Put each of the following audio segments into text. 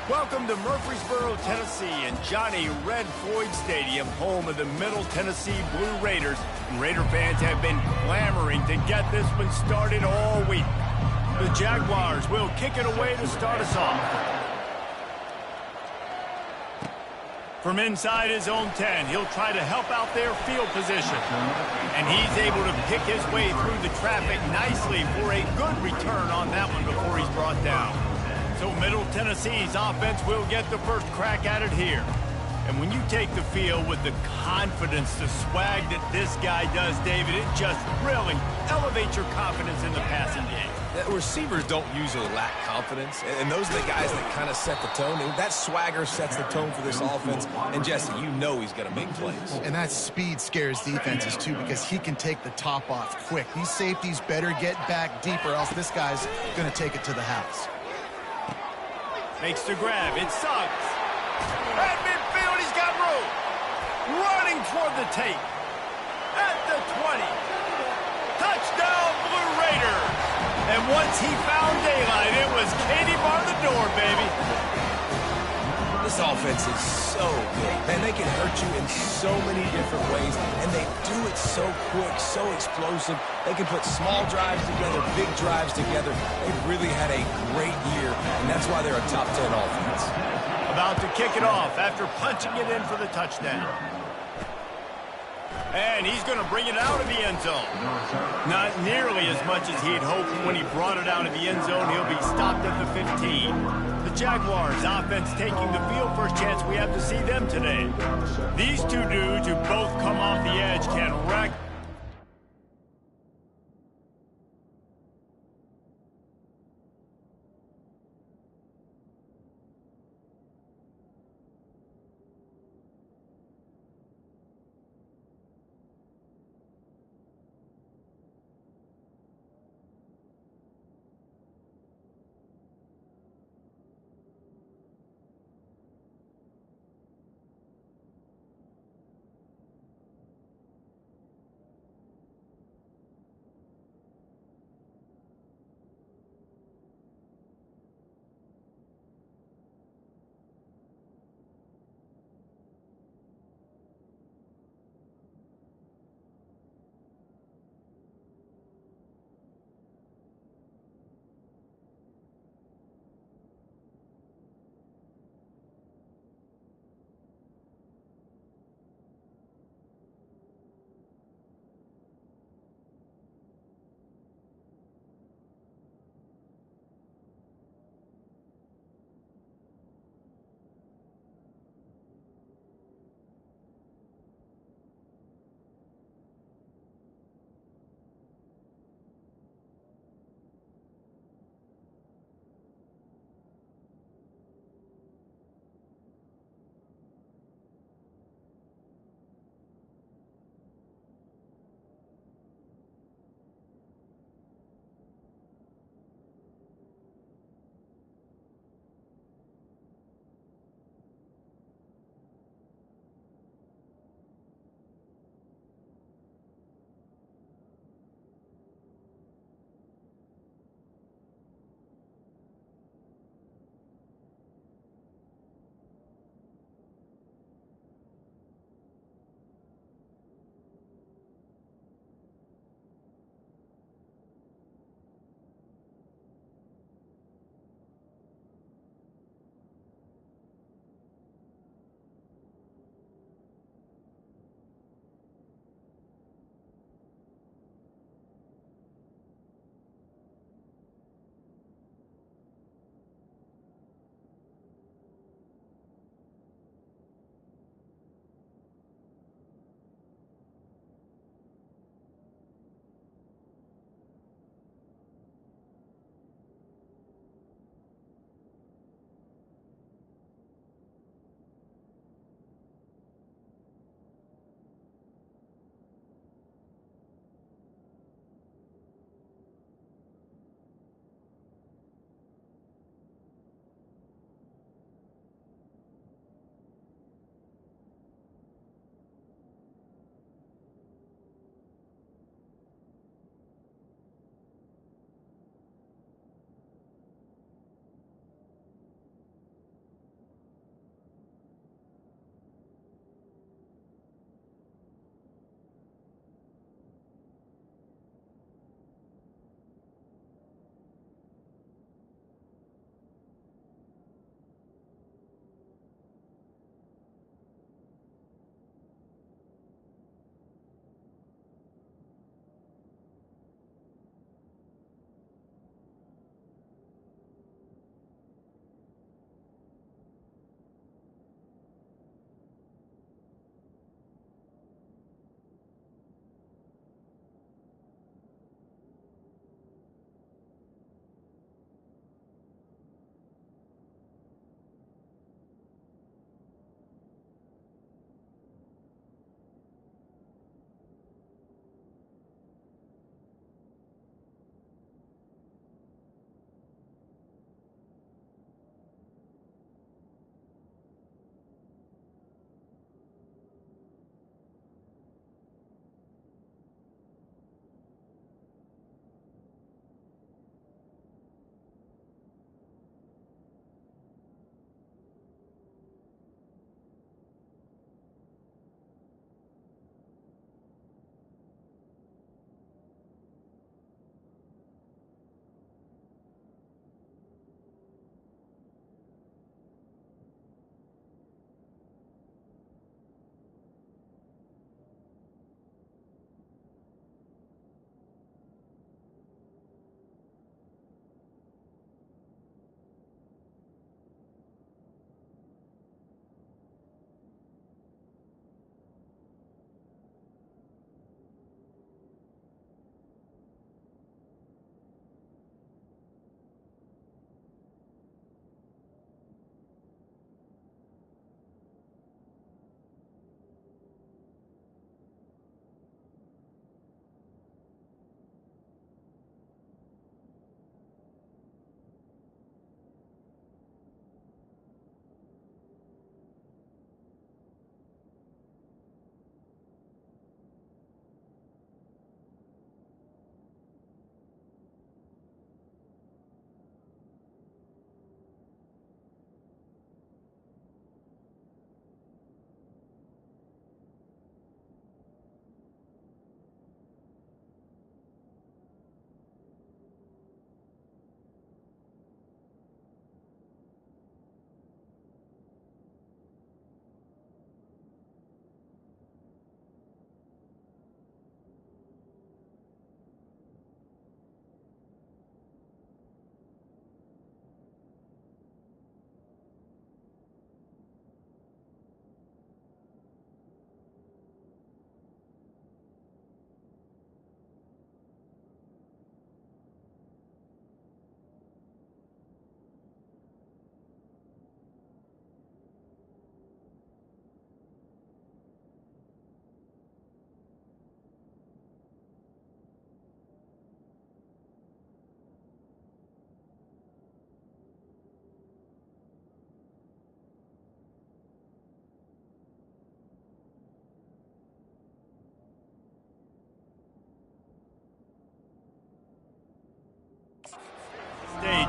Welcome to Murfreesboro, Tennessee, and Johnny Red Floyd Stadium, home of the Middle Tennessee Blue Raiders. And Raider fans have been clamoring to get this one started all week. The Jaguars will kick it away to start us off. From inside his own 10, he'll try to help out their field position. And he's able to pick his way through the traffic nicely for a good return on that one before he's brought down. So Middle Tennessee's offense will get the first crack at it here. And when you take the field with the confidence, the swag that this guy does, David, it just really elevates your confidence in the passing game. Receivers don't usually lack confidence, and those are the guys that kind of set the tone. That swagger sets the tone for this offense, and Jesse, you know he's going to make plays. And that speed scares defenses, too, because he can take the top off quick. These safeties better get back deep, or else this guy's going to take it to the house. Makes the grab. It sucks. At midfield, he's got room. Running toward the tape. At the 20. Touchdown, Blue Raiders. And once he found daylight, it was Katie bar the door, baby. This offense is so good. Man, they can hurt you in so many different ways, and they do it so quick, so explosive. They can put small drives together, big drives together. They've really had a great year, and that's why they're a top 10 offense. About to kick it off after punching it in for the touchdown. And he's going to bring it out of the end zone. Not nearly as much as he had hoped when he brought it out of the end zone. He'll be stopped at the 15. The Jaguars offense taking the field. First chance we have to see them today. These two dudes who both come off the edge can wreck.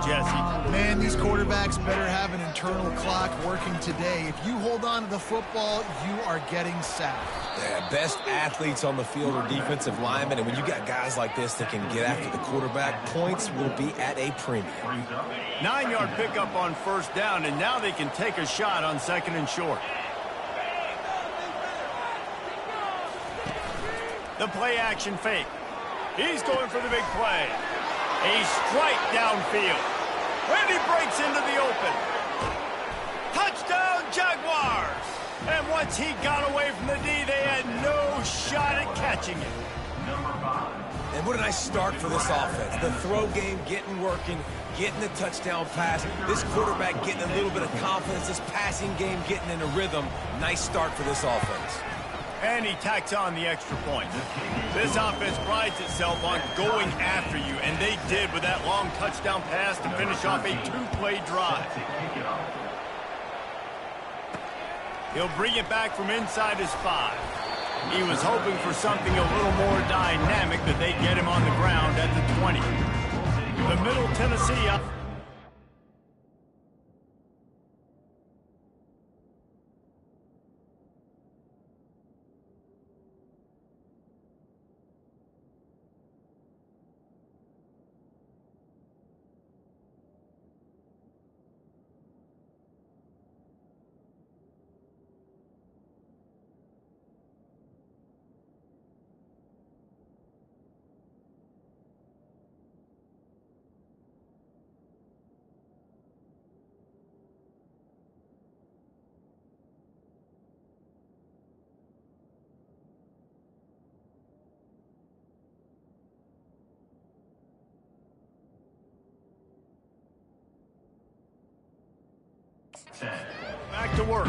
Jesse. Man, these quarterbacks better have an internal clock working today. If you hold on to the football, you are getting sacked. Yeah, best athletes on the field are defensive linemen, and when you got guys like this that can get after the quarterback, points will be at a premium. 9-yard pickup on first down, and now they can take a shot on second and short. The play action fake. He's going for the big play. A strike downfield. And he breaks into the open. Touchdown, Jaguars! And once he got away from the D, they had no shot at catching it. And what a nice start for this offense. The throw game working, getting the touchdown pass. This quarterback getting a little bit of confidence. This passing game getting in a rhythm. Nice start for this offense. And he tacks on the extra point. This offense prides itself on going after you, and they did with that long touchdown pass to finish off a 2-play drive. He'll bring it back from inside his 5. He was hoping for something a little more dynamic, but they get him on the ground at the 20. The Middle Tennessee up. Back to work.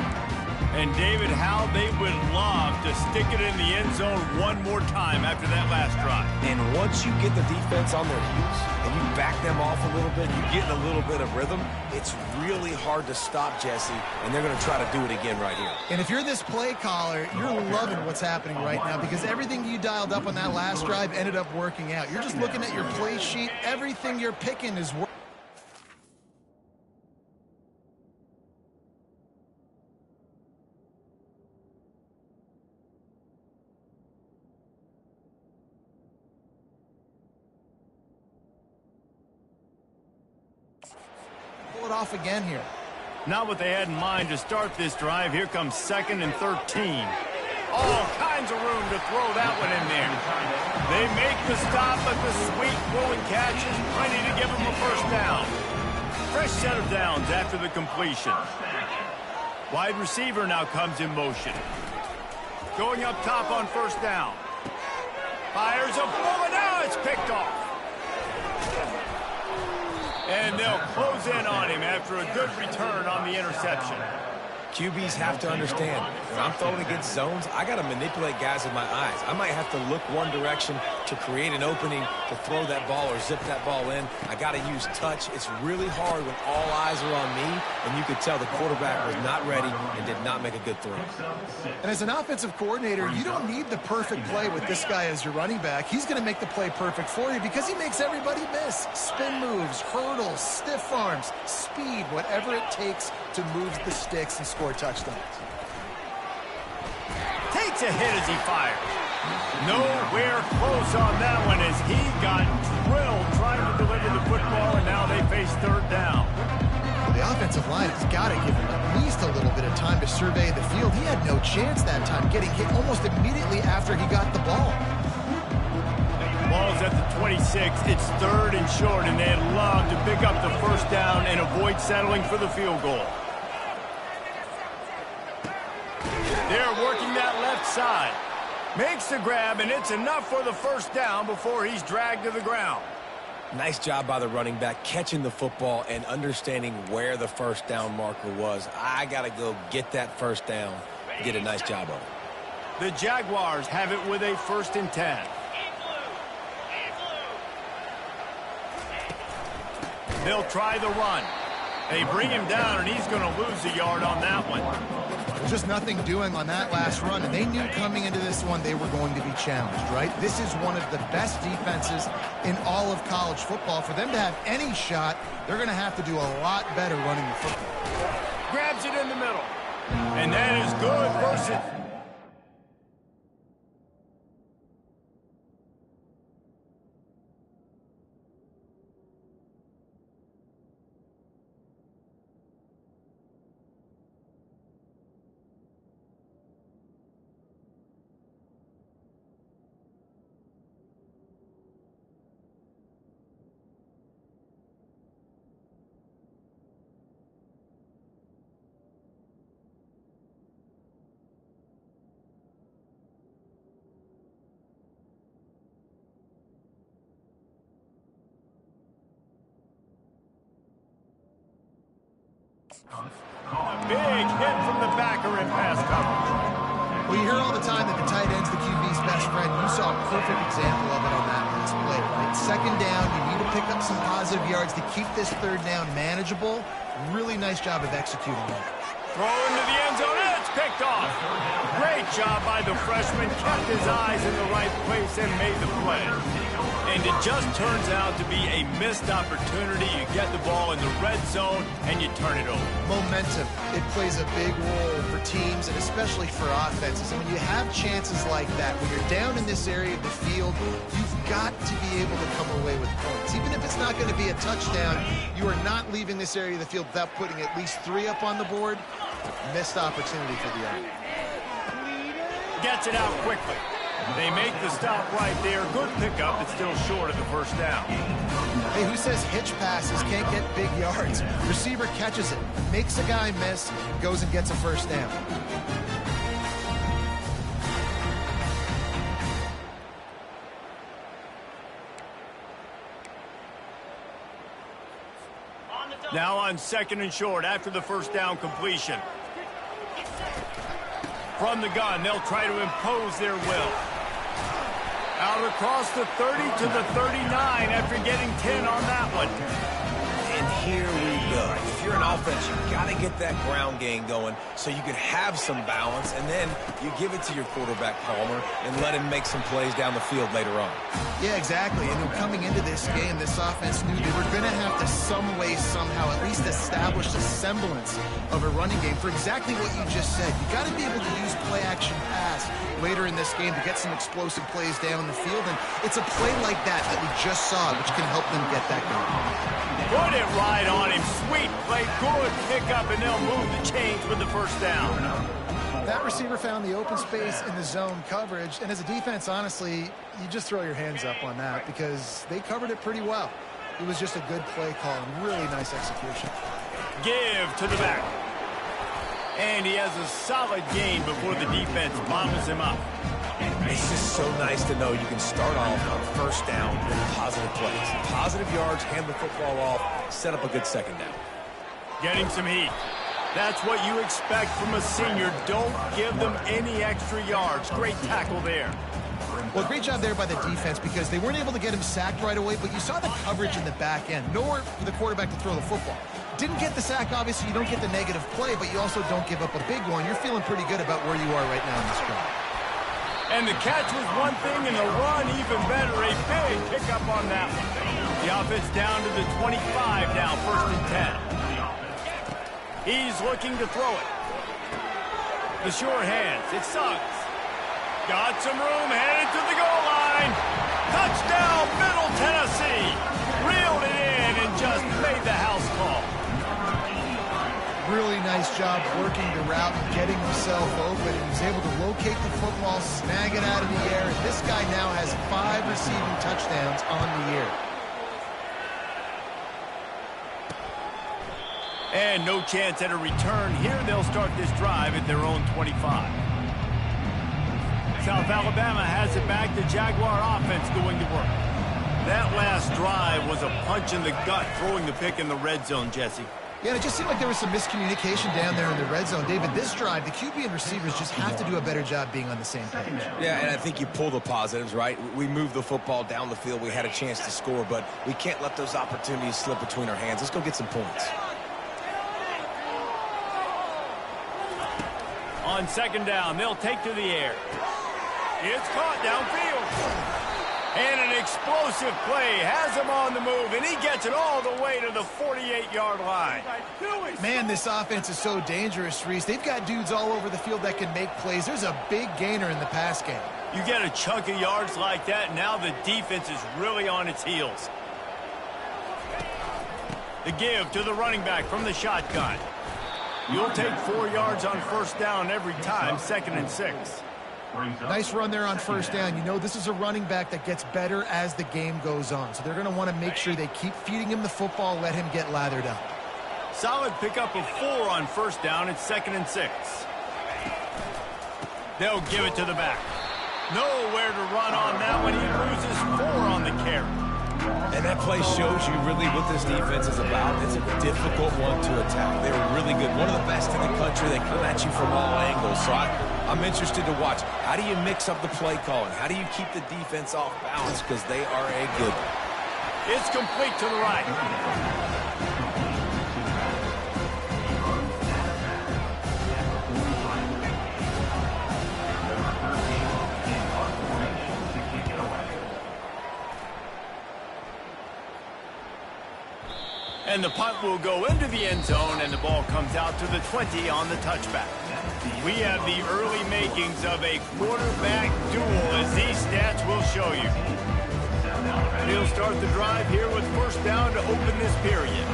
And David, how they would love to stick it in the end zone one more time after that last drive. And once you get the defense on their heels and you back them off a little bit, you get in a little bit of rhythm, it's really hard to stop, Jesse, and they're going to try to do it again right here. And if you're this play caller, you're loving what's happening right now because everything you dialed up on that last drive ended up working out. You're just looking at your play sheet. Everything you're picking is working. Pull it off again here. Not what they had in mind to start this drive. Here comes 2nd and 13. All kinds of room to throw that one in there. They make the stop, but the sweet rolling catch is plenty to give them a first down. Fresh set of downs after the completion. Wide receiver now comes in motion. Going up top on first down. Fires a bullet. Now it's picked off. And they'll close in on him after a good return on the interception. QBs have to understand, when I'm throwing against zones, I got to manipulate guys with my eyes. I might have to look one direction to create an opening to throw that ball or zip that ball in. I got to use touch. It's really hard when all eyes are on me, and you could tell the quarterback was not ready and did not make a good throw. And as an offensive coordinator, you don't need the perfect play with this guy as your running back. He's going to make the play perfect for you because he makes everybody miss. Spin moves, hurdles, stiff arms, speed, whatever it takes to move the sticks and score touchdowns. Takes a hit as he fires. Nowhere close on that one as he got drilled trying to deliver the football, and now they face 3rd down. Well, the offensive line has got to give him at least a little bit of time to survey the field. He had no chance that time, getting hit almost immediately after he got the ball. Ball's at the 26. It's 3rd and short, and they'd love to pick up the first down and avoid settling for the field goal. They're working that left side. Makes the grab, and it's enough for the first down before he's dragged to the ground. Nice job by the running back catching the football and understanding where the first down marker was. I got to go get that first down. Did a nice job of it. The Jaguars have it with a 1st and 10. They'll try the run. They bring him down, and he's going to lose a yard on that one. Just nothing doing on that last run, and they knew coming into this one they were going to be challenged, right? This is one of the best defenses in all of college football. For them to have any shot, they're going to have to do a lot better running the football. Grabs it in the middle. And that is good versus... A big hit from the backer in pass coverage. Well, you hear all the time that the tight end's the QB's best friend. You saw a perfect example of it on that last play, right? Second down, you need to pick up some positive yards to keep this third down manageable. Really nice job of executing that. Throw into the end zone, and it's picked off. Great job by the freshman. Kept his eyes in the right place and made the play. And it just turns out to be a missed opportunity. You get the ball in the red zone, and you turn it over. Momentum. It plays a big role for teams, and especially for offenses. And when you have chances like that, when you're down in this area of the field, you've got to be able to come away with points. Even if it's not going to be a touchdown, you are not leaving this area of the field without putting at least 3 up on the board. Missed opportunity for the other. Gets it out quickly. They make the stop right there. Good pickup. It's still short of the first down. Hey, who says hitch passes can't get big yards? Receiver catches it, makes a guy miss, goes and gets a first down. Now on second and short after the first down completion. From the gun, they'll try to impose their will. Out across the 30 to the 39 after getting 10 on that one. And here we go. If you're an offense, you've got to get that ground game going so you can have some balance, and then you give it to your quarterback, Palmer, and let him make some plays down the field later on. Yeah, exactly. And coming into this game, this offense knew they were going to have to some way, somehow, at least establish a semblance of a running game for exactly what you just said. You got to be able to use play-action pass later in this game to get some explosive plays down the field, and it's a play like that we just saw, which can help them get that going. Put it right on him. Sweet play, good pickup, and they'll move the chains with the first down. That receiver found the open space in the zone coverage, and as a defense, honestly, you just throw your hands up on that because they covered it pretty well. It was just a good play call and really nice execution. Give to the back. And he has a solid gain before the defense bottles him up. It's just so nice to know you can start off on first down with positive plays. Positive yards, hand the football off, set up a good second down. Getting some heat. That's what you expect from a senior. Don't give them any extra yards. Great tackle there. Well, great job there by the defense because they weren't able to get him sacked right away, but you saw the coverage in the back end. Nowhere for the quarterback to throw the football. Didn't get the sack, obviously. You don't get the negative play, but you also don't give up a big one. You're feeling pretty good about where you are right now in this drive. And the catch was one thing, and the run even better. A big pickup on that one. The offense down to the 25 now, 1st and 10. He's looking to throw it. The sure hands. It sucks. Got some room, headed to the goal line. Touchdown, Middle Tennessee. Reeled it in and just made the house call. Really nice job working the route and getting himself open. He was able to locate the football, snag it out of the air, and this guy now has 5 receiving touchdowns on the year. And no chance at a return here. They'll start this drive at their own 25. South Alabama has it back. The Jaguar offense going to work. That last drive was a punch in the gut, throwing the pick in the red zone, Jesse. Yeah, and it just seemed like there was some miscommunication down there in the red zone. David, this drive, the QB and receivers just have to do a better job being on the same page. Yeah, and I think you pull the positives, right? We moved the football down the field. We had a chance to score, but we can't let those opportunities slip between our hands. Let's go get some points. On second down, they'll take to the air. It's caught downfield. And an explosive play has him on the move, and he gets it all the way to the 48-yard line. Man, this offense is so dangerous, Reese. They've got dudes all over the field that can make plays. There's a big gainer in the pass game. You get a chunk of yards like that, and now the defense is really on its heels. The give to the running back from the shotgun. You'll take 4 yards on first down every time, 2nd and 6. Nice run there on first down. You know, this is a running back that gets better as the game goes on. So they're going to want to make sure they keep feeding him the football, let him get lathered up. Solid pickup of 4 on first down. It's 2nd and 6. They'll give it to the back. Nowhere to run on that one. He loses 4 on the carry. And that play shows you really what this defense is about. It's a difficult one to attack. They're really good. One of the best in the country. They come at you from all angles. So I'm interested to watch. How do you mix up the play calling? How do you keep the defense off balance? Because they are a good one. It's complete to the right. And the punt will go into the end zone, and the ball comes out to the 20 on the touchback. We have the early makings of a quarterback duel, as these stats will show you. He'll start the drive here with first down to open this period.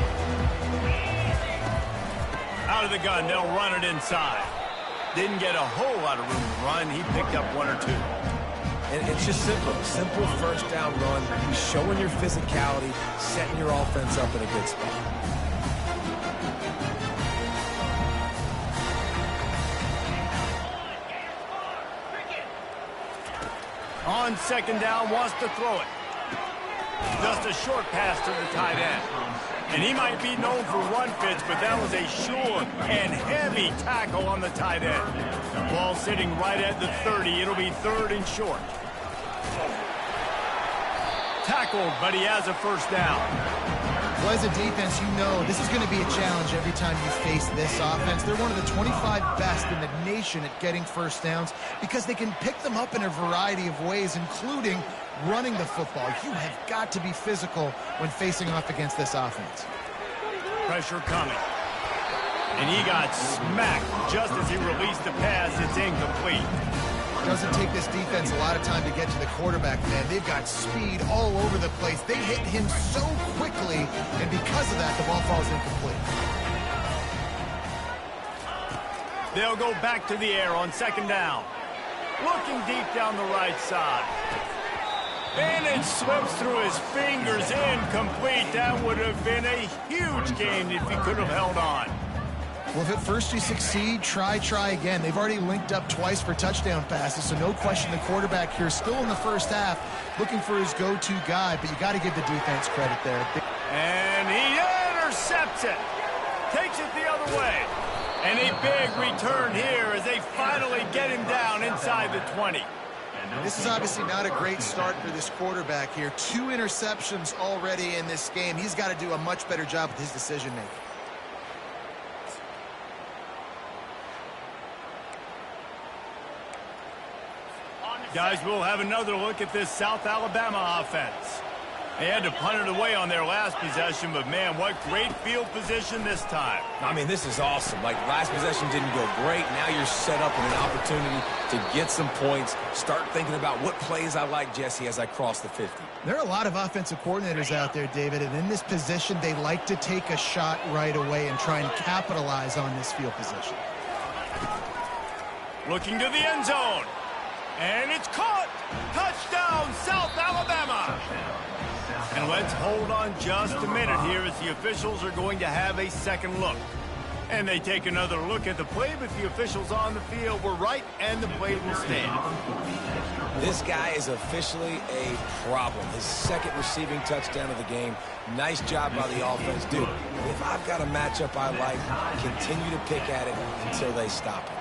Out of the gun, they'll run it inside. Didn't get a whole lot of room to run. He picked up 1 or 2. And it's just simple first down run, showing your physicality, setting your offense up in a good spot. On second down, wants to throw it. Just a short pass to the tight end. And he might be known for run fits, but that was a sure and heavy tackle on the tight end. Ball sitting right at the 30. It'll be 3rd and short. Tackled, but he has a first down. Well, as a defense, you know this is going to be a challenge every time you face this offense. They're one of the 25 best in the nation at getting first downs because they can pick them up in a variety of ways, including running the football. You have got to be physical when facing off against this offense. Pressure coming. And he got smacked just as he released the pass. It's incomplete. Doesn't take this defense a lot of time to get to the quarterback, man. They've got speed all over the place. They hit him so quickly, and because of that, the ball falls incomplete. They'll go back to the air on second down. Looking deep down the right side. And it slips through his fingers, incomplete. That would have been a huge gain if he could have held on. Well, if at first you succeed, try again. They've already linked up twice for touchdown passes, so no question the quarterback here still in the first half looking for his go-to guy, but you got to give the defense credit there. And he intercepts it. Takes it the other way. And a big return here as they finally get him down inside the 20. This is obviously not a great start for this quarterback here. 2 interceptions already in this game. He's got to do a much better job with his decision-making. Guys, we'll have another look at this South Alabama offense. They had to punt it away on their last possession, but man, what great field position this time. I mean, this is awesome. Like, last possession didn't go great. Now you're set up with an opportunity to get some points. Start thinking about what plays I like, Jesse, as I cross the 50. There are a lot of offensive coordinators out there, David, and in this position, they like to take a shot right away and try and capitalize on this field position. Looking to the end zone. And it's caught! Touchdown, South Alabama! And let's hold on just a minute here as the officials are going to have a second look. And they take another look at the play, but the officials on the field were right, and the play will stand. This guy is officially a problem. His 2nd receiving touchdown of the game. Nice job by the offense. Dude, if I've got a matchup I like, continue to pick at it until they stop it.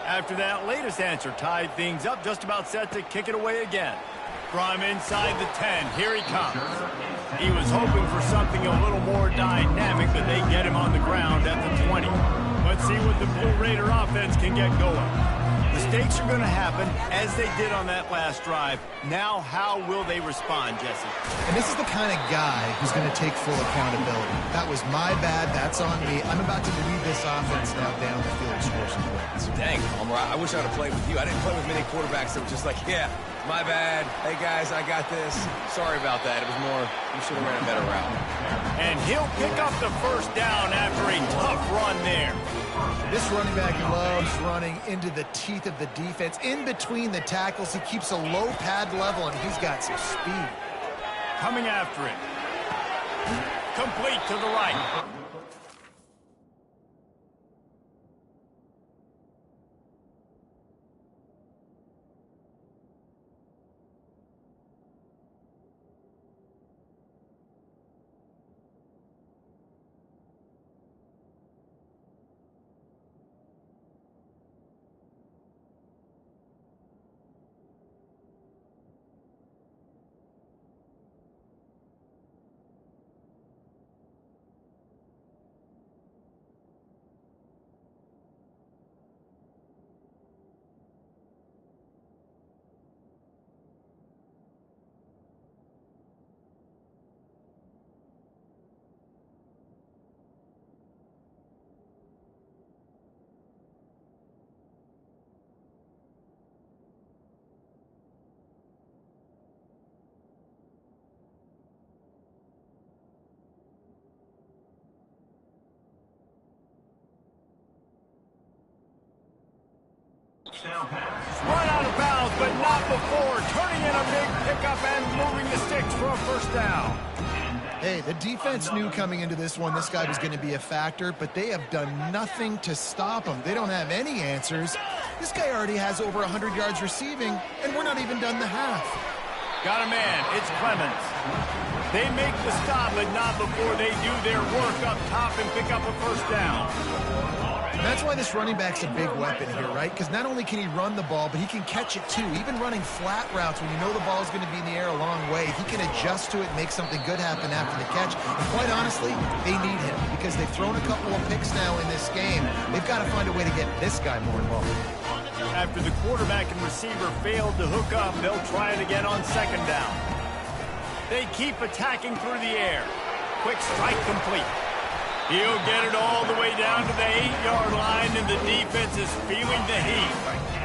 After that latest answer tied things up, just about set to kick it away again. From inside the 10, here he comes. He was hoping for something a little more dynamic, but they get him on the ground at the 20. Let's see what the Blue Raider offense can get going. Mistakes are going to happen, as they did on that last drive. Now, how will they respond, Jesse? And this is the kind of guy who's going to take full accountability. That was my bad. That's on me. I'm about to lead this offense now down the field and score some points. Dang, Palmer, I wish I would have played with you. I didn't play with many quarterbacks that were just like, yeah, my bad. Hey, guys, I got this. Sorry about that. It was more, you should have ran a better route. And he'll pick up the first down after a tough run there. This running back loves running into the teeth of the defense. In between the tackles, he keeps a low pad level, and he's got some speed. Coming after it. Complete to the right. Run out of bounds, but not before. Turning in a big pickup and moving the sticks for a first down. Hey, the defense knew coming into this one this guy was going to be a factor, but they have done nothing to stop him. They don't have any answers. This guy already has over 100 yards receiving, and we're not even done the half. Got a man. It's Clemens. They make the stop, but not before they do their work up top and pick up a first down. And that's why this running back's a big weapon here, right? Because not only can he run the ball, but he can catch it too. Even running flat routes when you know the ball is going to be in the air a long way, he can adjust to it and make something good happen after the catch. And quite honestly, they need him because they've thrown a couple of picks now in this game. They've got to find a way to get this guy more involved. After the quarterback and receiver failed to hook up, they'll try it again on second down. They keep attacking through the air. Quick strike complete. He'll get it all the way down to the 8-yard line, and the defense is feeling the heat.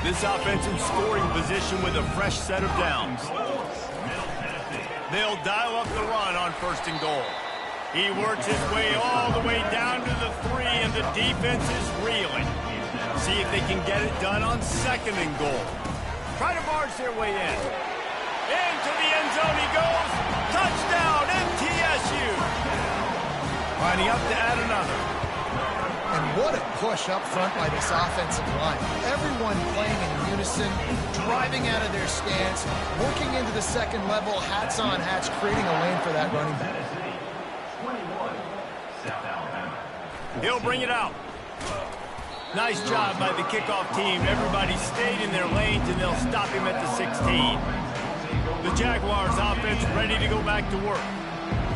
This offensive scoring position with a fresh set of downs. They'll dial up the run on first and goal. He works his way all the way down to the 3, and the defense is reeling. See if they can get it done on second and goal. Try to barge their way in. Into the end zone he goes. Touchdown, MTSU. Lining up to add another. And what a push up front by this offensive line. Everyone playing in unison, driving out of their stance, working into the second level, hats on hats, creating a lane for that running back. He'll bring it out. Nice job by the kickoff team. Everybody stayed in their lanes, and they'll stop him at the 16. The Jaguars offense ready to go back to work.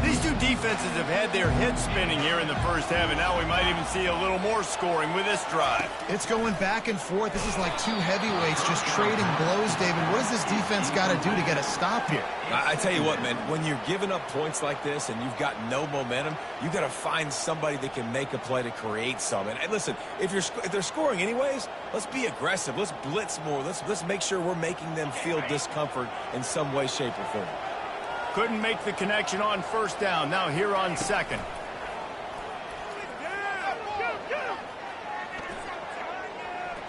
These two defenses have had their heads spinning here in the first half, and now we might even see a little more scoring with this drive. It's going back and forth. This is like two heavyweights just trading blows, David. What does this defense got to do to get a stop here? I tell you what, man, when you're giving up points like this and you've got no momentum, you got to find somebody that can make a play to create some. And listen, if they're scoring anyways, let's be aggressive. Let's blitz more. Let's make sure we're making them feel discomfort in some way, shape, or form. Couldn't make the connection on first down. Now here on second.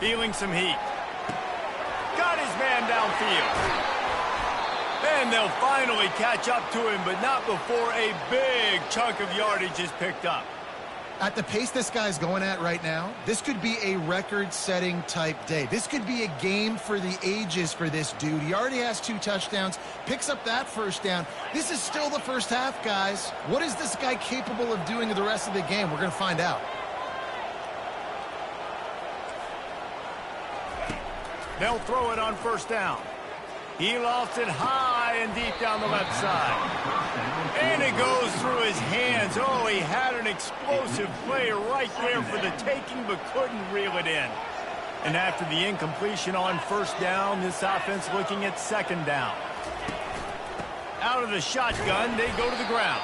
Feeling some heat. Got his man downfield. And they'll finally catch up to him, but not before a big chunk of yardage is picked up. At the pace this guy's going at right now, this could be a record-setting type day. This could be a game for the ages for this dude. He already has 2 touchdowns, picks up that first down. This is still the first half, guys. What is this guy capable of doing the rest of the game? We're going to find out. They'll throw it on first down. He lost it high and deep down the left side. And it goes through his hands. Oh, he had an explosive play right there for the taking, but couldn't reel it in. And after the incompletion on first down, this offense looking at second down. Out of the shotgun, they go to the ground.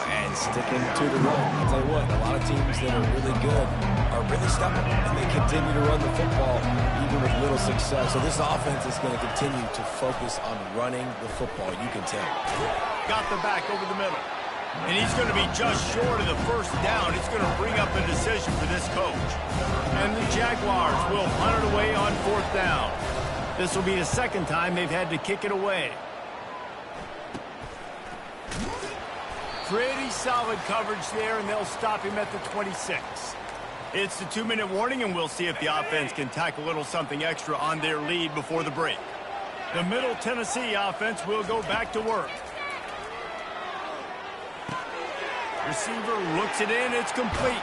And sticking to the run. I'll tell you what, a lot of teams that are really good are really stubborn, and they continue to run the football even with little success. So this offense is going to continue to focus on running the football, you can tell. Got the back over the middle. And he's going to be just short of the first down. It's going to bring up a decision for this coach. And the Jaguars will punt it away on fourth down. This will be the second time they've had to kick it away. Pretty solid coverage there, and they'll stop him at the 26. It's the 2-minute warning, and we'll see if the offense can tack a little something extra on their lead before the break. The Middle Tennessee offense will go back to work. Receiver looks it in. It's complete.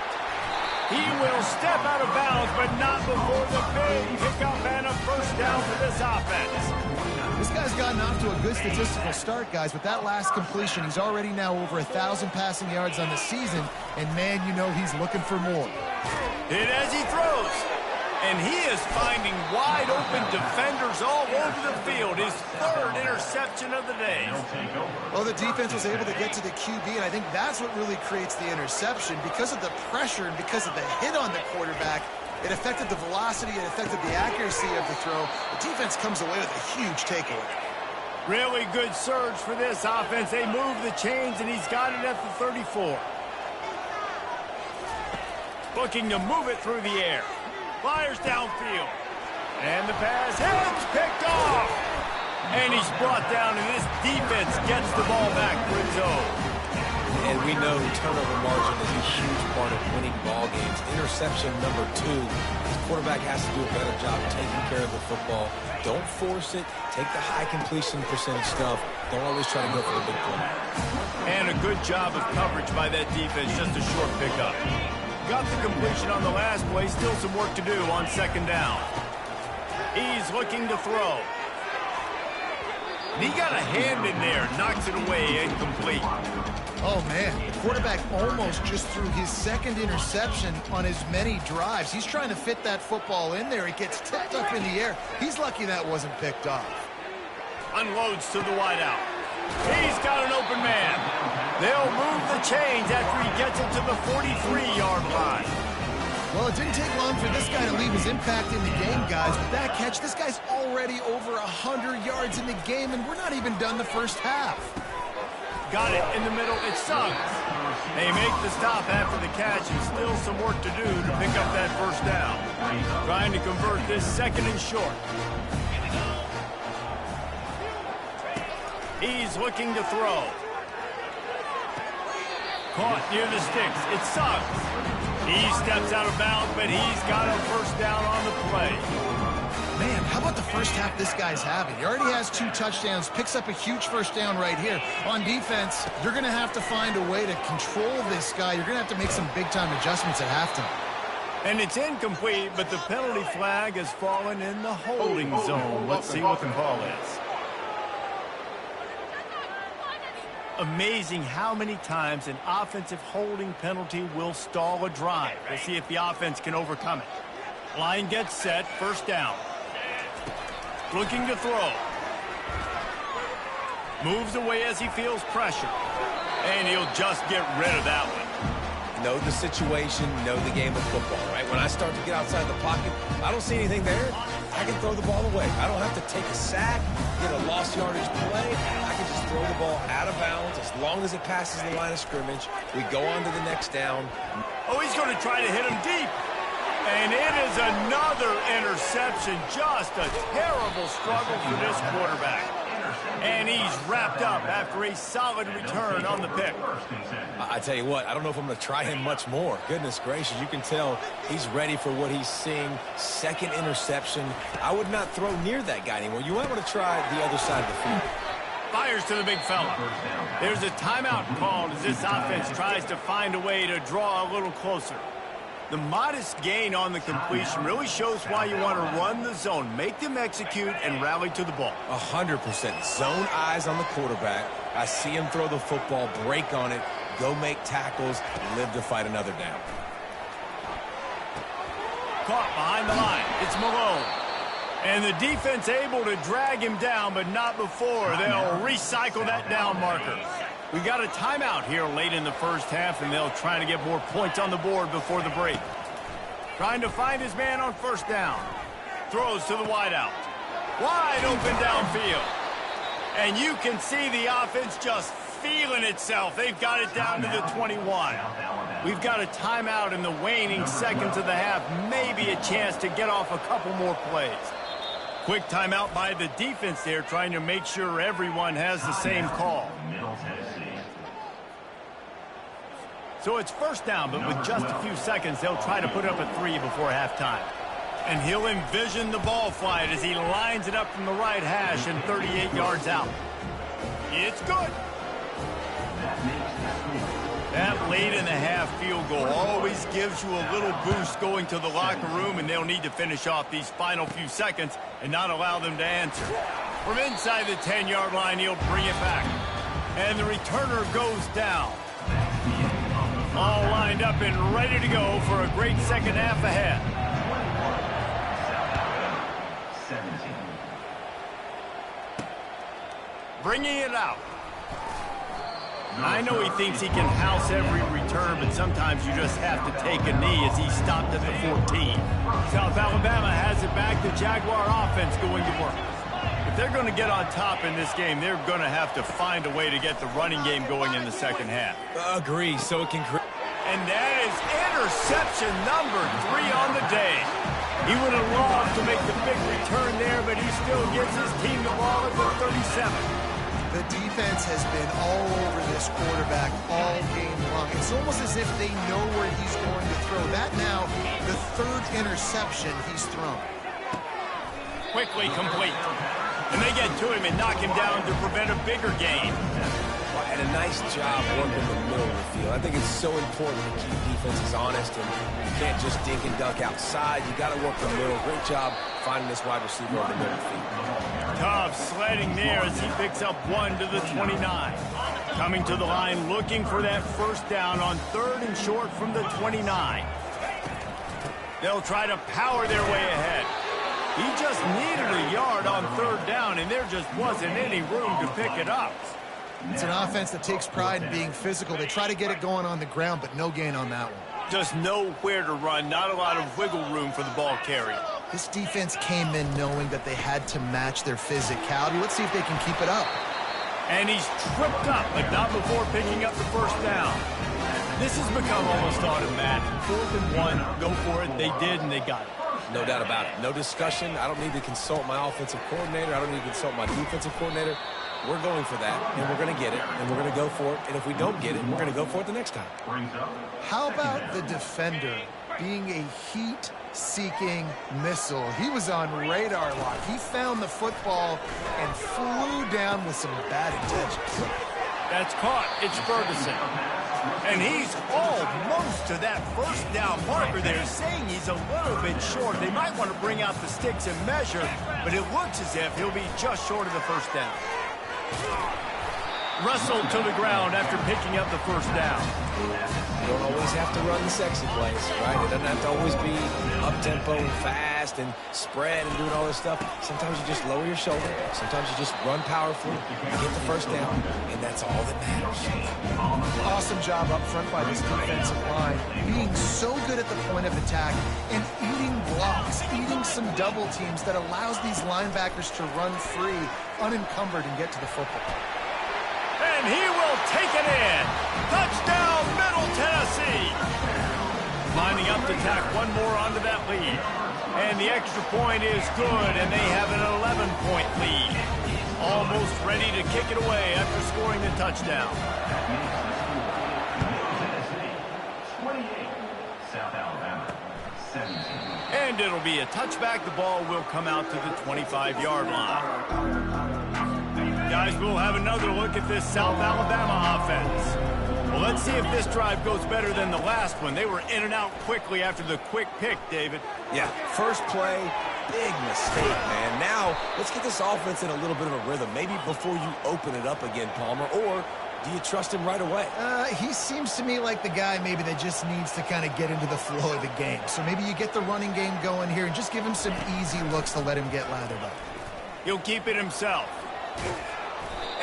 He will step out of bounds, but not before the big pickup and a first down for this offense. This guy's gotten off to a good statistical start, guys. With that last completion, he's already now over 1,000 passing yards on the season. And, man, you know he's looking for more. And as he throws, and he is finding wide-open defenders all over the field. His third interception of the day. Well, the defense was able to get to the QB, and I think that's what really creates the interception. Because of the pressure and because of the hit on the quarterback, it affected the velocity, it affected the accuracy of the throw. The defense comes away with a huge takeaway. Really good surge for this offense. They move the chains, and he's got it at the 34. Looking to move it through the air. Fires downfield. And the pass hits, picked off. And he's brought down, and this defense gets the ball back for its own. And we know turnover margin is a huge part of winning ball games. Interception number 2. The quarterback has to do a better job taking care of the football. Don't force it. Take the high completion percentage stuff. Don't always try to go for the big play. And a good job of coverage by that defense. Just a short pickup. Got the completion on the last play. Still some work to do on second down. He's looking to throw. He got a hand in there. Knocks it away. Incomplete. Oh, man. The quarterback almost just threw his second interception on as many drives. He's trying to fit that football in there. It gets tipped up in the air. He's lucky that wasn't picked off. Unloads to the wideout. He's got an open man. They'll move the chains after he gets it to the 43-yard line. Well, it didn't take long for this guy to leave his impact in the game, guys. With that catch, this guy's already over 100 yards in the game, and we're not even done the first half. Got it in the middle. It's Suggs. They make the stop after the catch, and still some work to do to pick up that first down. Trying to convert this second and short. He's looking to throw. Caught near the sticks. It's Suggs. He steps out of bounds, but he's got a first down on the play. Man, how about the first half this guy's having? He already has 2 touchdowns, picks up a huge first down right here. On defense, you're going to have to find a way to control this guy. You're going to have to make some big-time adjustments at halftime. And it's incomplete, but the penalty flag has fallen in the holding zone. Let's see what the call is. Amazing how many times an offensive holding penalty will stall a drive. We'll see if the offense can overcome it. Line gets set, first down. Looking to throw. Moves away as he feels pressure. And he'll just get rid of that one. Know the situation, know the game of football, right? When I start to get outside the pocket, I don't see anything there. I can throw the ball away. I don't have to take a sack, get a lost yardage play. I can just throw the ball out of bounds as long as it passes the line of scrimmage. We go on to the next down. Oh, he's going to try to hit him deep. And it is another interception. Just a terrible struggle for this quarterback. And he's wrapped up after a solid return on the pick. I tell you what, I don't know if I'm going to try him much more. Goodness gracious, you can tell he's ready for what he's seeing. Second interception. I would not throw near that guy anymore. You might want to try the other side of the field. Fires to the big fella. There's a timeout called as this offense tries to find a way to draw a little closer. The modest gain on the completion really shows why you want to run the zone, make them execute, and rally to the ball. 100%. Zone eyes on the quarterback. I see him throw the football, break on it, go make tackles, live to fight another down. Caught behind the line. It's Malone. And the defense able to drag him down, but not before. They'll recycle that down marker. We got a timeout here late in the first half, and they'll try to get more points on the board before the break. Trying to find his man on first down. Throws to the wideout. Wide open downfield. And you can see the offense just feeling itself. They've got it down to the 21. We've got a timeout in the waning seconds of the half. Maybe a chance to get off a couple more plays. Quick timeout by the defense there, trying to make sure everyone has the same call. So it's first down, but with just a few seconds, they'll try to put up a 3 before halftime. And he'll envision the ball flight as he lines it up from the right hash and 38 yards out. It's good. That late-in-the-half field goal always gives you a little boost going to the locker room, and they'll need to finish off these final few seconds and not allow them to answer. From inside the 10-yard line, he'll bring it back. And the returner goes down. All lined up and ready to go for a great second half ahead. Bringing it out. I know he thinks he can house every return, but sometimes you just have to take a knee as he stopped at the 14. South Alabama has it back. The Jaguar offense going to work. If they're going to get on top in this game, they're going to have to find a way to get the running game going in the second half. Agree, so it can... And that is interception number 3 on the day. He would have loved to make the big return there, but he still gives his team the ball at the 37. The defense has been all over this quarterback all game long. It's almost as if they know where he's going to throw. That now, the 3rd interception he's thrown. Quickly complete. And they get to him and knock him down to prevent a bigger gain. And a nice job working the middle of the field. I think it's so important to keep defenses honest, and you can't just dink and dunk outside. You got to work the middle. Great job finding this wide receiver over the middle of the field. Tough sledding there as he picks up 1 to the 29. Coming to the line looking for that first down on 3rd and short from the 29. They'll try to power their way ahead. He just needed a yard on 3rd down, and there just wasn't any room to pick it up. It's an offense that takes pride in being physical. They try to get it going on the ground, but no gain on that one. Just nowhere to run, not a lot of wiggle room for the ball carrier. This defense came in knowing that they had to match their physicality. Let's see if they can keep it up. And he's tripped up, but not before picking up the first down. This has become almost automatic. 4th and 1, go for it. They did, and they got it. No doubt about it. No discussion. I don't need to consult my offensive coordinator. I don't need to consult my defensive coordinator. We're going for that, and we're going to get it, and we're going to go for it. And if we don't get it, we're going to go for it the next time. How about the defender being a heat-seeking missile? He was on radar lock. He found the football and flew down with some bad intentions. That's caught. It's Ferguson. And he's almost to that first down marker there, saying he's a little bit short. They might want to bring out the sticks and measure, but it looks as if he'll be just short of the first down. Wrestled to the ground after picking up the first down. You don't always have to run the sexy plays, right? It doesn't have to always be up-tempo and fast and spread and doing all this stuff. Sometimes you just lower your shoulder. Sometimes you just run powerfully, get the first down, and that's all that matters. Awesome job up front by this defensive line, being so good at the point of attack and eating blocks, eating some double teams that allows these linebackers to run free, unencumbered, and get to the football. And he will take it in. Touchdown, Middle Tennessee. Lining up to tack one more onto that lead. And the extra point is good, and they have an 11-point lead. Almost ready to kick it away after scoring the touchdown. 28, South Alabama, 17. And it'll be a touchback. The ball will come out to the 25-yard line. Guys, we'll have another look at this South Alabama offense. Well, let's see if this drive goes better than the last one. They were in and out quickly after the quick pick, David. Yeah, first play, big mistake, man. Now, let's get this offense in a little bit of a rhythm. Maybe before you open it up again, Palmer, or do you trust him right away? He seems to me like the guy maybe that just needs to kind of get into the flow of the game. So maybe you get the running game going here and just give him some easy looks to let him get lathered up. He'll keep it himself.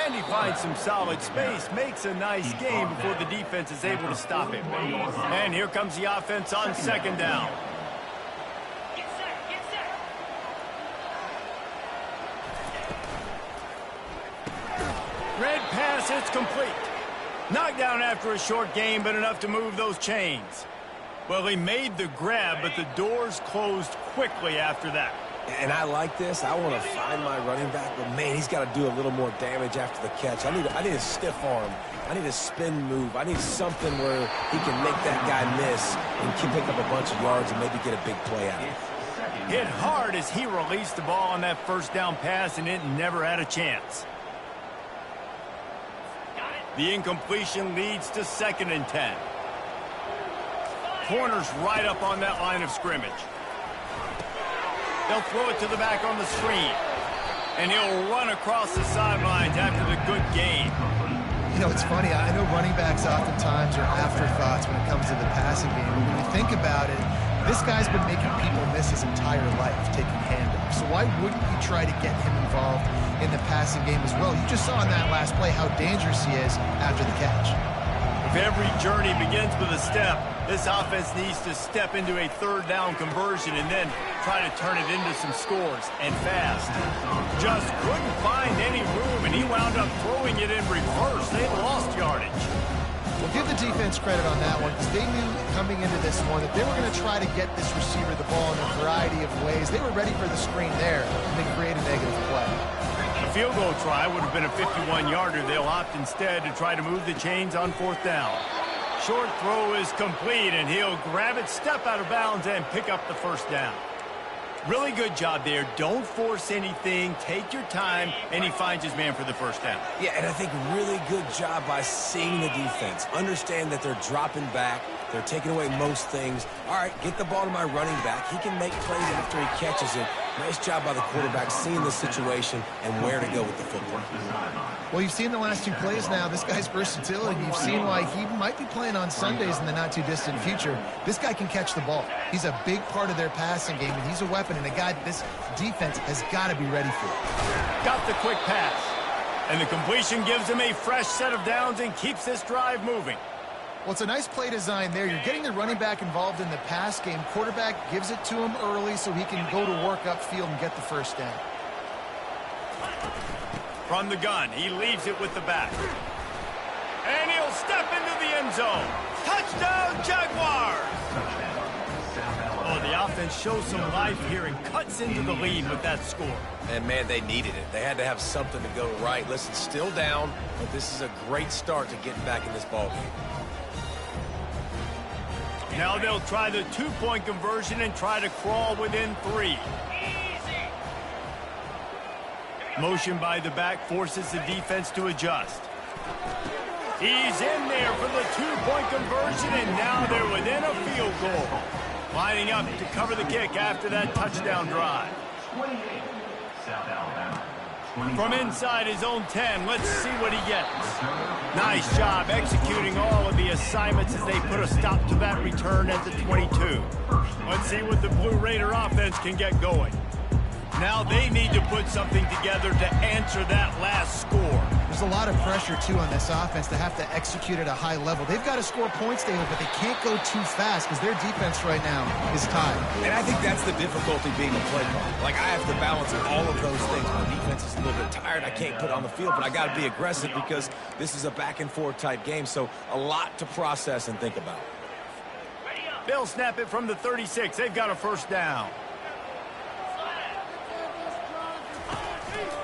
And he finds some solid space, makes a nice game before the defense is able to stop him. And here comes the offense on second down. Red pass, it's complete. Knocked down after a short game, but enough to move those chains. Well, he made the grab, but the doors closed quickly after that. And I like this. I want to find my running back, but man, he's got to do a little more damage after the catch. I need a stiff arm. I need a spin move. I need something where he can make that guy miss and can pick up a bunch of yards and maybe get a big play out of it. Hit hard as he released the ball on that first down pass, and it never had a chance. The incompletion leads to 2nd and 10. Corner's right up on that line of scrimmage. They'll throw it to the back on the screen. And he'll run across the sidelines after the good game. You know, it's funny. I know running backs oftentimes are afterthoughts when it comes to the passing game. But when you think about it, this guy's been making people miss his entire life taking handoffs. So why wouldn't you try to get him involved in the passing game as well? You just saw in that last play how dangerous he is after the catch. If every journey begins with a step, this offense needs to step into a 3rd down conversion and then try to turn it into some scores, and fast. Just couldn't find any room, and he wound up throwing it in reverse. They lost yardage. Well, give the defense credit on that one, because they knew coming into this one that they were going to try to get this receiver the ball in a variety of ways. They were ready for the screen there, and they create a negative play. A field goal try would have been a 51-yarder. They'll opt instead to try to move the chains on 4th down. Short throw is complete, and he'll grab it, step out of bounds, and pick up the 1st down. Really good job there. Don't force anything. Take your time, and he finds his man for the 1st down. Yeah, and I think really good job by seeing the defense. Understand that they're dropping back. They're taking away most things. All right, get the ball to my running back. He can make plays after he catches it. Nice job by the quarterback seeing the situation and where to go with the football. Well, you've seen the last 2 plays now. This guy's versatility. You've seen why he might be playing on Sundays in the not-too-distant future. This guy can catch the ball. He's a big part of their passing game, and he's a weapon and a guy that this defense has got to be ready for. Got the quick pass. And the completion gives him a fresh set of downs and keeps this drive moving. Well, it's a nice play design there. You're getting the running back involved in the pass game. Quarterback gives it to him early so he can go to work upfield and get the 1st down. From the gun, he leaves it with the back. And he'll step into the end zone. Touchdown, Jaguars! Oh, the offense shows some life here and cuts into the lead with that score. And, man, they needed it. They had to have something to go right. Listen, still down, but this is a great start to getting back in this ballgame. Now they'll try the 2-point conversion and try to crawl within 3. Motion by the back forces the defense to adjust. He's in there for the 2-point conversion, and now they're within a field goal. Lining up to cover the kick after that touchdown drive. 28, South Alabama. From inside his own 10, let's see what he gets. Nice job executing all of the assignments as they put a stop to that return at the 22. Let's see what the Blue Raider offense can get going. Now they need to put something together to answer that last score. There's a lot of pressure, too, on this offense to have to execute at a high level. They've got to score points, David, but they can't go too fast because their defense right now is tied. And I think that's the difficulty being a play caller. Like, I have to balance all of those things. My defense is a little bit tired. I can't put on the field, but I got to be aggressive because this is a back-and-forth type game, so a lot to process and think about. They'll snap it from the 36. They've got a 1st down.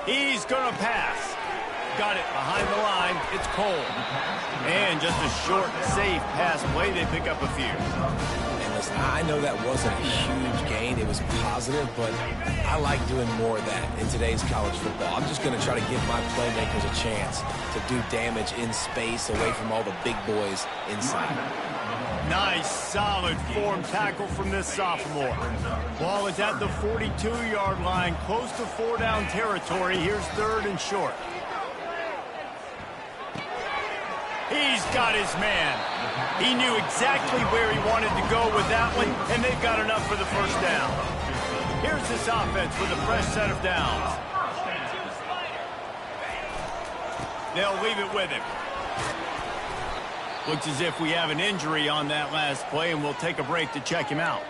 He's going to pass. got it behind the line. It's Cole. And just a short, safe pass play. They pick up a few. And listen, I know that wasn't a huge gain. It was positive, but I like doing more of that in today's college football. I'm just going to try to give my playmakers a chance to do damage in space away from all the big boys inside. Nice, solid form tackle from this sophomore. Ball is at the 42-yard line, close to 4-down territory. Here's 3rd and short. He's got his man. He knew exactly where he wanted to go with that one, and they've got enough for the first down. Here's this offense with a fresh set of downs. They'll leave it with him. Looks as if we have an injury on that last play, and we'll take a break to check him out.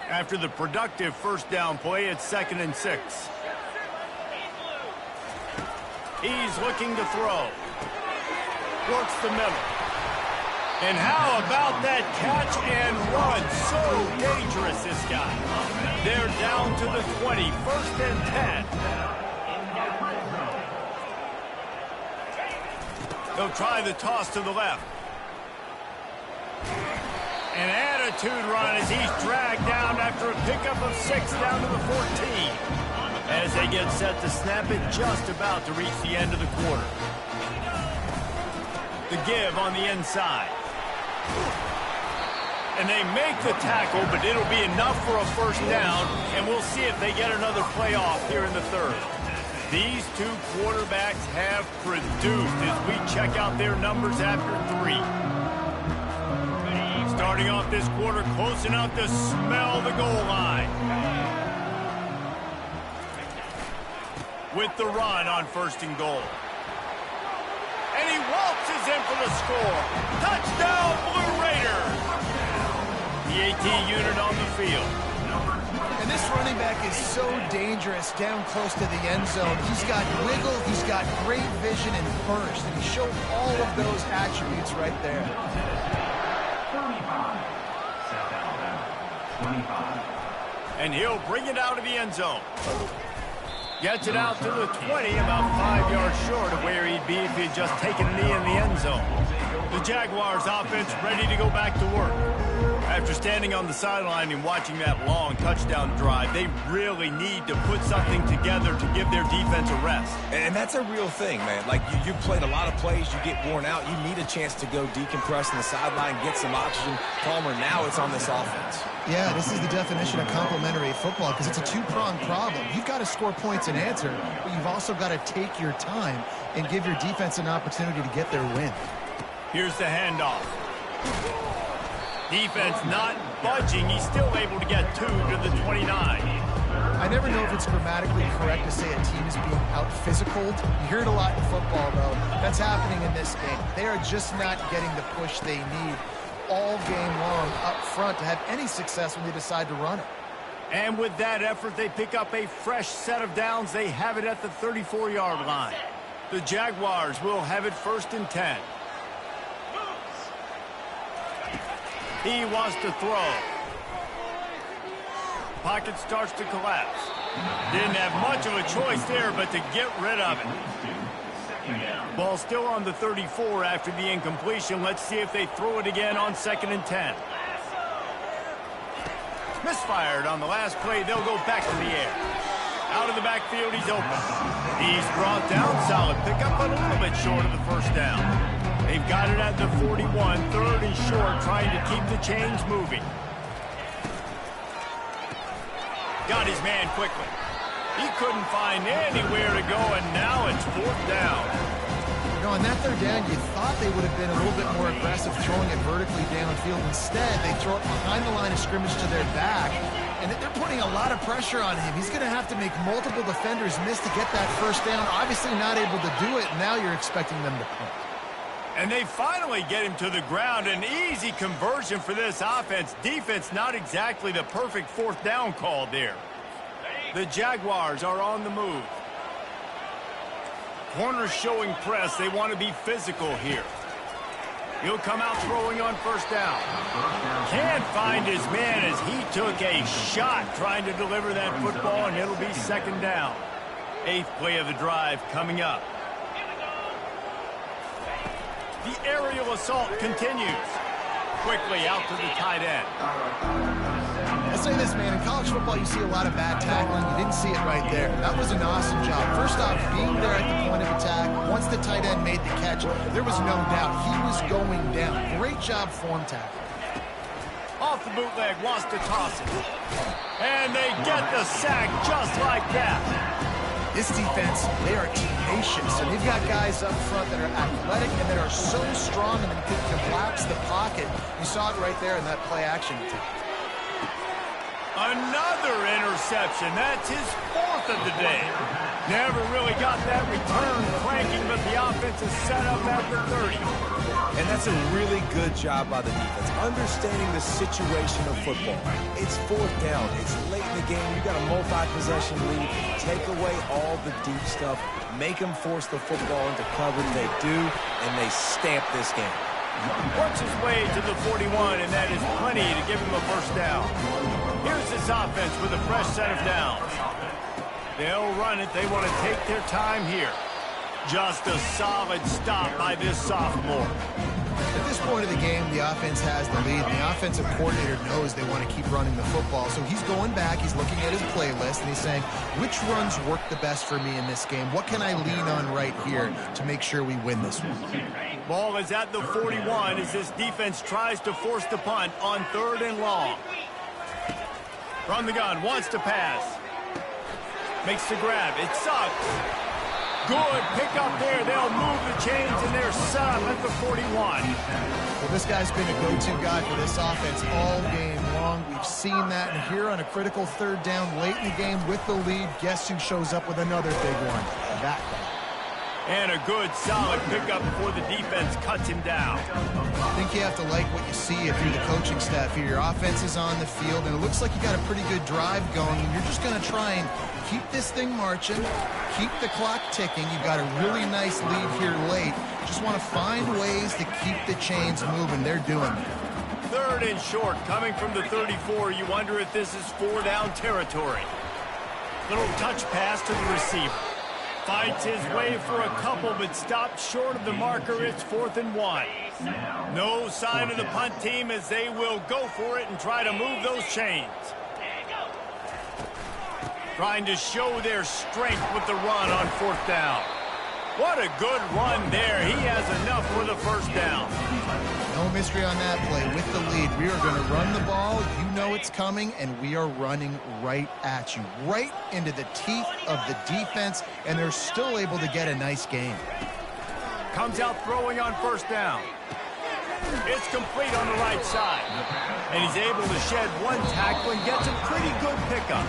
After the productive first down play, it's 2nd and 6. He's looking to throw. Works the middle. And how about that catch and run? So dangerous, this guy. They're down to the 20, 1st and 10. They'll try the toss to the left. An attitude run as he's dragged down after a pickup of 6 down to the 14. As they get set to snap it, just about to reach the end of the quarter. The give on the inside. And they make the tackle, but it'll be enough for a first down, and we'll see if they get another play off here in the 3rd. These two quarterbacks have produced as we check out their numbers after 3. Starting off this quarter close enough to smell the goal line. With the run on 1st and goal. And he waltzes in for the score. Touchdown, Blue Raiders! The AT unit on the field. And this running back is so dangerous down close to the end zone. He's got wiggle, he's got great vision and burst, and he showed all of those attributes right there. 35. South Alabama. 25. And he'll bring it out of the end zone. Gets it out to the 20, about 5 yards short of where he'd be if he'd just taken a knee in the end zone. The Jaguars offense ready to go back to work. After standing on the sideline and watching that long touchdown drive, they really need to put something together to give their defense a rest. And that's a real thing, man. Like, you played a lot of plays, you get worn out, you need a chance to go decompress on the sideline, get some oxygen. Palmer, now it's on this offense. Yeah, this is the definition of complementary football because it's a two-pronged problem. You've got to score points and answer, but you've also got to take your time and give your defense an opportunity to get their win. Here's the handoff. Defense not budging. He's still able to get 2 to the 29. I never know if it's grammatically correct to say a team is being out-physicaled. You hear it a lot in football, though. That's happening in this game. They are just not getting the push they need all game long up front to have any success when they decide to run it. And with that effort, they pick up a fresh set of downs. They have it at the 34-yard line. The Jaguars will have it 1st and 10. He wants to throw. Pocket starts to collapse. Didn't have much of a choice there, but to get rid of it. Ball still on the 34 after the incompletion. Let's see if they throw it again on 2nd and 10. Misfired on the last play. They'll go back to the air. Out of the backfield, he's open. He's brought down. Solid pickup, but a little bit short of the first down. They've got it at the 41, 3rd and short, trying to keep the chains moving. Got his man quickly. He couldn't find anywhere to go, and now it's 4th down. You know, on that 3rd down, you thought they would have been a little bit more aggressive throwing it vertically downfield. Instead, they throw it behind the line of scrimmage to their back, and they're putting a lot of pressure on him. He's going to have to make multiple defenders miss to get that first down. Obviously not able to do it, and now you're expecting them to punt. And they finally get him to the ground. An easy conversion for this offense. Defense not exactly the perfect 4th down call there. The Jaguars are on the move. Corners showing press. They want to be physical here. He'll come out throwing on 1st down. Can't find his man as he took a shot trying to deliver that football, and it'll be 2nd down. Eighth play of the drive coming up. The aerial assault continues. Quickly out to the tight end. I'll say this, man. In college football, you see a lot of bad tackling. You didn't see it right there. That was an awesome job. First off, being there at the point of attack. Once the tight end made the catch, there was no doubt he was going down. Great job form tackling. Off the bootleg, wants to toss it. And they get the sack just like that. This defense, they are tenacious, and they've got guys up front that are athletic and that are so strong and can collapse the pocket. You saw it right there in that play action attack. Another interception. That's his fourth of the day. Never really got that return cranking, but the offense is set up at the 30. And that's a really good job by the defense, understanding the situation of football. It's fourth down. It's late in the game. You got a multi-possession lead. Take away all the deep stuff. Make them force the football into coverage. They do, and they stamp this game. Works his way to the 41, and that is plenty to give him a first down. Here's this offense with a fresh set of downs. They'll run it. They want to take their time here. Just a solid stop by this sophomore. At this point of the game, the offense has the lead. The offensive coordinator knows they want to keep running the football. So he's going back, he's looking at his playlist, and he's saying, which runs work the best for me in this game? What can I lean on right here to make sure we win this one? Ball is at the 41 as this defense tries to force the punt on 3rd and long. From the gun, wants to pass. Makes the grab. It sucks. Good pick up there. They'll move the chains, and they're set up at the 41. Well, this guy's been a go-to guy for this offense all game long. We've seen that, and here on a critical 3rd down late in the game with the lead, guess who shows up with another big one? That guy. And a good, solid pickup before the defense cuts him down. I think you have to like what you see through the coaching staff here. Your offense is on the field, and it looks like you got a pretty good drive going, and you're just going to try and keep this thing marching, keep the clock ticking. You've got a really nice lead here late. Just want to find ways to keep the chains moving. They're doing it. 3rd and short, coming from the 34. You wonder if this is 4-down territory. Little touch pass to the receiver. Fights his way for a couple, but stopped short of the marker. It's 4th and 1. No sign of the punt team as they will go for it and try to move those chains. Trying to show their strength with the run on 4th down. What a good run there. He has enough for the first down. No mystery on that play. With the lead, we are going to run the ball. You know it's coming, and we are running right at you, right into the teeth of the defense, and they're still able to get a nice game. Comes out throwing on 1st down. It's complete on the right side. And he's able to shed one tackle and gets a pretty good pickup.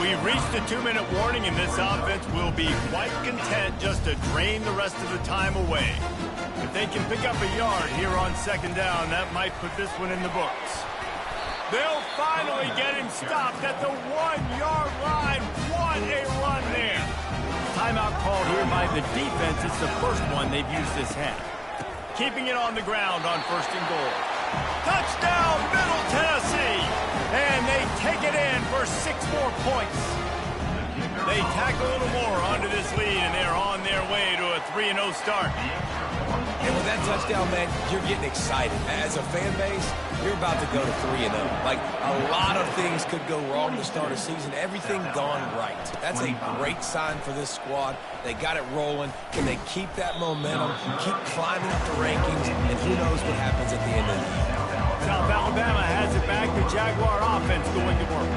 We've reached the 2-minute warning, and this offense will be quite content just to drain the rest of the time away. If they can pick up a yard here on 2nd down, that might put this one in the books. They'll finally get him stopped at the 1-yard line. What a run there. Timeout called here by the defense. It's the first one they've used this half. Keeping it on the ground on 1st and goal. Touchdown, Middle Tennessee! And they take it in for 6 more points. They tack a little more onto this lead, and they're on their way to a 3-0 start. And with that touchdown, man, you're getting excited. As a fan base, you're about to go to 3-0. Like, a lot of things could go wrong to start a season. Everything gone right. That's a great sign for this squad. They got it rolling. Can they keep that momentum, keep climbing up the rankings, and who knows what happens at the end of the year. South Alabama has it back. The Jaguar offense going to work.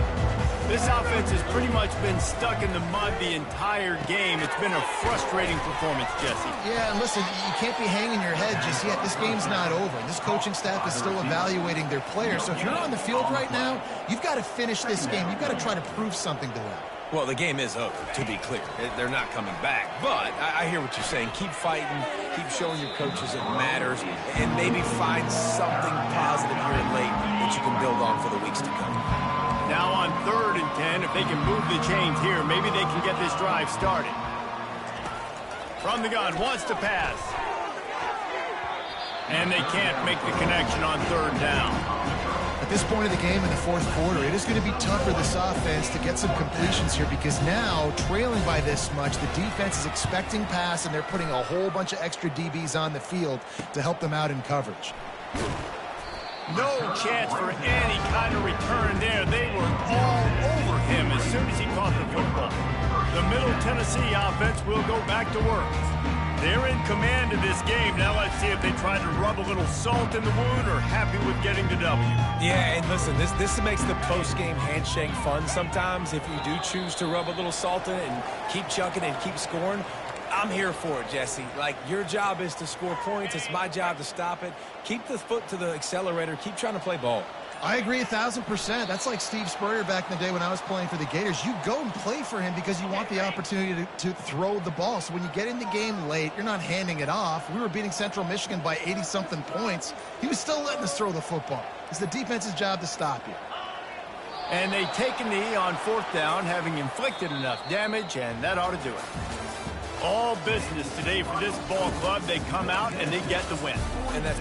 This offense has pretty much been stuck in the mud the entire game. It's been a frustrating performance, Jesse. Yeah, and listen, you can't be hanging your head just yet. This game's not over. This coaching staff is still evaluating their players. So if you're on the field right now, you've got to finish this game. You've got to try to prove something to them. Well, the game is over, to be clear. They're not coming back. But I hear what you're saying. Keep fighting. Keep showing your coaches it matters. And maybe find something positive here late that you can build on for the weeks to come. Now on 3rd and 10, if they can move the chains here, maybe they can get this drive started. From the gun, wants to pass. And they can't make the connection on 3rd down. At this point of the game in the fourth quarter, it is going to be tough for this offense to get some completions here because now, trailing by this much, the defense is expecting pass, and they're putting a whole bunch of extra DBs on the field to help them out in coverage. No chance for any kind of return there. They were all over him as soon as he caught the football. The Middle Tennessee offense will go back to work. They're in command of this game. Now let's see if they try to rub a little salt in the wound or happy with getting the W. Yeah, and listen, this makes the post-game handshake fun sometimes if you do choose to rub a little salt in it and keep chucking and keep scoring. I'm here for it, Jesse. Like, your job is to score points. It's my job to stop it. Keep the foot to the accelerator. Keep trying to play ball. I agree 1,000%. That's like Steve Spurrier back in the day when I was playing for the Gators. You go and play for him because you want the opportunity to throw the ball. So when you get in the game late, you're not handing it off. We were beating Central Michigan by 80-something points. He was still letting us throw the football. It's the defense's job to stop you. And they take a knee on fourth down, having inflicted enough damage, and that ought to do it. All business today for this ball club. They come out and they get the win. And that's